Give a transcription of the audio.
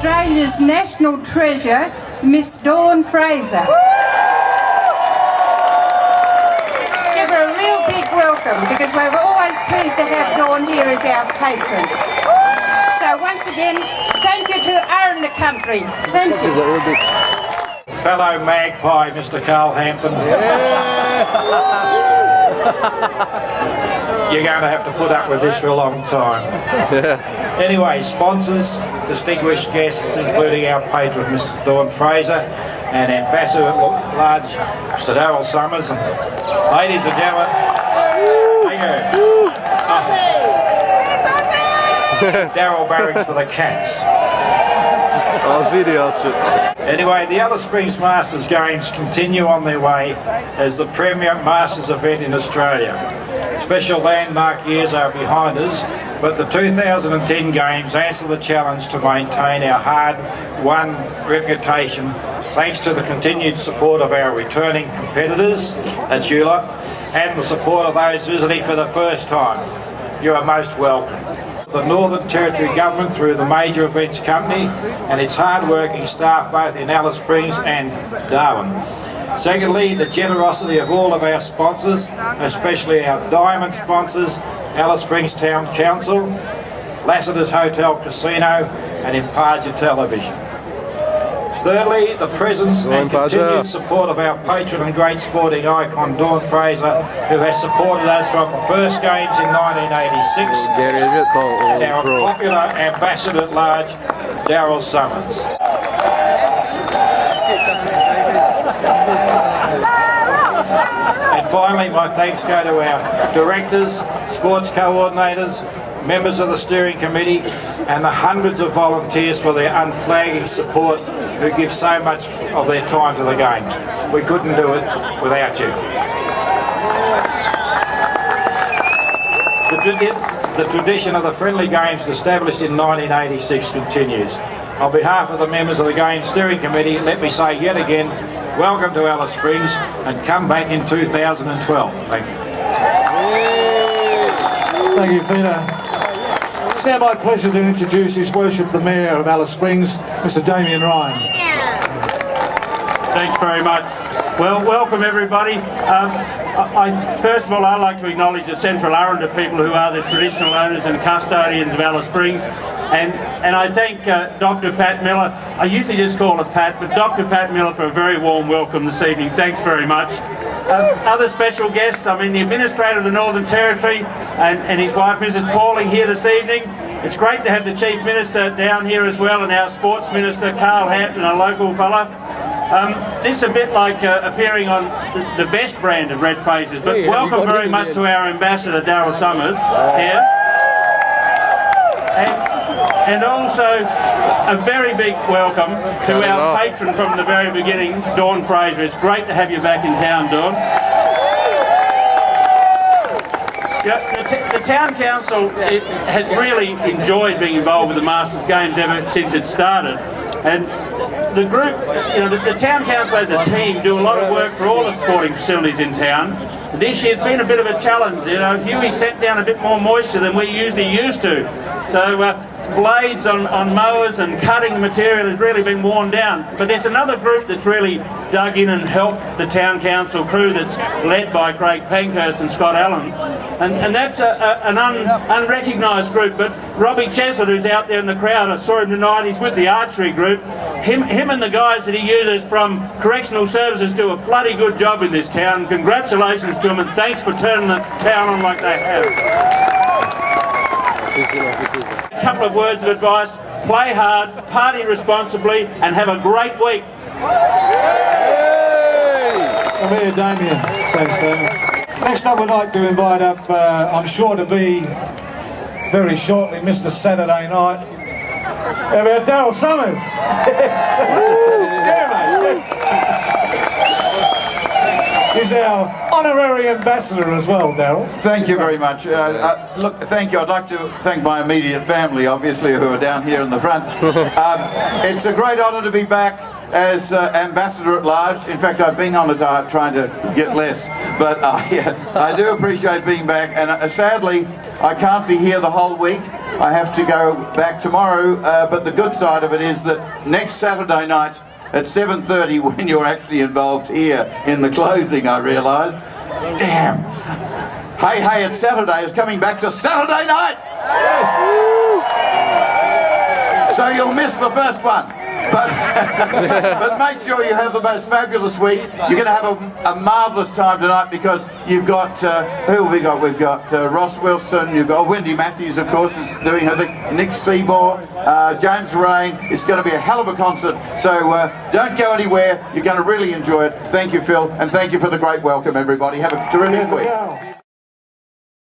Australia's national treasure, Miss Dawn Fraser. Give her a real big welcome, because we're always pleased to have Dawn here as our patron. So once again, thank you to our in the country. Thank you. Fellow magpie, Mr. Karl Hampton. You're going to have to put up with this for a long time. Anyway, sponsors, distinguished guests, including our patron, Miss Dawn Fraser, and Ambassador at Large, Mr. Daryl Somers, and ladies and gentlemen, thank you. Daryl Barracks for the cats. Anyway, the Alice Springs Masters Games continue on their way as the premier Masters event in Australia. Special landmark years are behind us, but the 2010 Games answer the challenge to maintain our hard-won reputation thanks to the continued support of our returning competitors, that's you lot, and the support of those visiting for the first time. You are most welcome. The Northern Territory Government through the Major Events Company and its hard-working staff both in Alice Springs and Darwin. Secondly, the generosity of all of our sponsors, especially our diamond sponsors, Alice Springs Town Council, Lassiter's Hotel Casino and Imparja Television. Thirdly, the presence and continued support of our patron and great sporting icon Dawn Fraser, who has supported us from the first games in 1986, and our popular Ambassador at Large, Daryl Somers. And finally, my thanks go to our directors, sports coordinators, members of the steering committee, and the hundreds of volunteers for their unflagging support who give so much of their time to the games. We couldn't do it without you. The tradition of the friendly games established in 1986 continues. On behalf of the members of the Games Steering Committee, let me say yet again, welcome to Alice Springs and come back in 2012. Thank you. Thank you, Peter. It's now my pleasure to introduce His Worship the Mayor of Alice Springs, Mr. Damien Ryan. Thanks very much. Well, welcome everybody. First of all, I'd like to acknowledge the Central Arundel people who are the traditional owners and custodians of Alice Springs. And I thank Dr. Pat Miller, I usually just call her Pat, but Dr. Pat Miller for a very warm welcome this evening. Thanks very much. Other special guests, I mean the Administrator of the Northern Territory and his wife Mrs. Pauling here this evening. It's great to have the Chief Minister down here as well, and our Sports Minister Karl Hampton, a local fella. This is a bit like appearing on the best brand of red faces, but welcome very much to our Ambassador Daryl Somers here. And also a very big welcome to our patron from the very beginning, Dawn Fraser. It's great to have you back in town, Dawn. The Town Council has really enjoyed being involved with the Masters Games ever since it started. And the group, the Town Council as a team do a lot of work for all the sporting facilities in town. This year's been a bit of a challenge. Huey sent down a bit more moisture than we usually used to. So blades on mowers and cutting material has really been worn down. But there's another group that's really dug in and helped the Town Council crew that's led by Craig Pankhurst and Scott Allen. And that's an unrecognised group, but Robbie Cheslett, who's out there in the crowd, I saw him tonight, he's with the archery group. Him and the guys that he uses from Correctional Services do a bloody good job in this town. Congratulations to them and thanks for turning the town on like they have. A couple of words of advice: play hard, party responsibly, and have a great week. I'm here, Damien. Thanks, Damien. Next up, we'd like to invite up, I'm sure to be very shortly, Mr. Saturday Night. We have Daryl Somers. Yes. He's our honorary ambassador as well, Daryl. Thank you very much. Look, thank you. I'd like to thank my immediate family, obviously, who are down here in the front. It's a great honour to be back as Ambassador at Large. In fact, I've been on a diet trying to get less, but I do appreciate being back, and sadly, I can't be here the whole week. I have to go back tomorrow, but the good side of it is that next Saturday night at 7:30, when you're actually involved here in the closing, I realise. Damn! Hey Hey It's Saturday is coming back to Saturday nights! So you'll miss the first one. But make sure you have the most fabulous week. You're going to have a marvellous time tonight because you've got, who have we got? We've got Ross Wilson, you've got Wendy Matthews, of course, is doing her thing, Nick Seymour, James Rain. It's going to be a hell of a concert, so don't go anywhere. You're going to really enjoy it. Thank you, Phil, and thank you for the great welcome, everybody. Have a terrific week.